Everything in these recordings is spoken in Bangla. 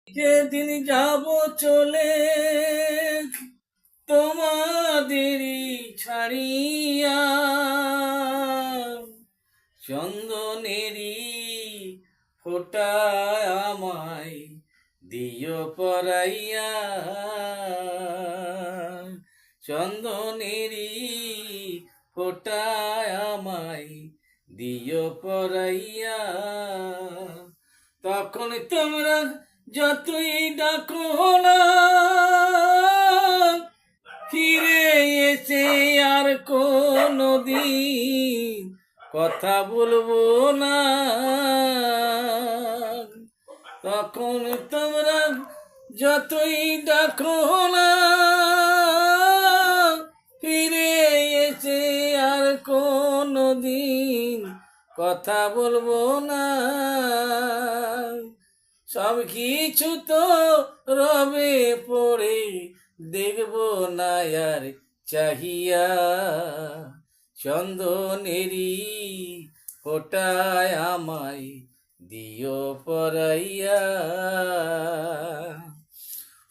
যেদিন যাব চলে তোমাদেরই ছাড়িয়া, চন্দনেরই ফোঁটা আমায় দিও পরাইয়া, চন্দনেরই ফোঁটা আমায় দিও পরাইয়া। তখন তোমরা যতই ডাকো না, ফিরে এসে আর কোনদিন কথা বলবো না। তখন তোমরা যতই ডাকো না, ফিরে এসে আর কোনদিন কথা বলবো না। সব কিছু তো রবে পড়ে, দেখবো না আর চাহিয়া, চন্দনেরই ফোঁটায় আমায় দিও পরাইয়া।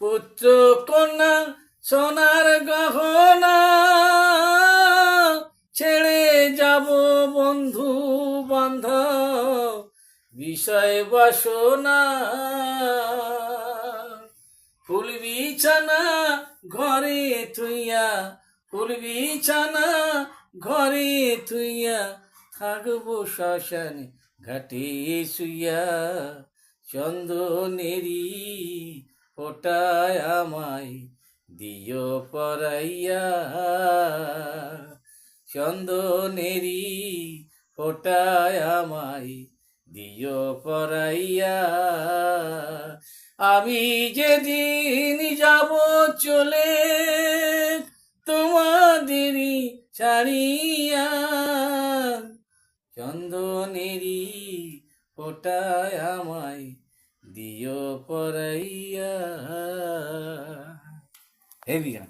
পুত্র কন্যা সোনার গহনা ছেড়ে যাব বন্ধু বান্ধব বিষয় বাসনা, ফুল বিছানা ঘরে থুইয়া, ফুল বিছানা ঘরে থুইয়া, থাকবো শ্মশানে ঘাটে শুইয়া, চন্দনেরই ফোঁটায় আমায় দিও পরাইয়া, চন্দনেরই ফোঁটায় আমায় দিও পরাইয়া। আমি যেদিন যাব চলে তোমাদেরই ছাড়িয়া, চন্দনেরই ফোঁটায় আমায় দিও পরাইয়া। হেভি গান।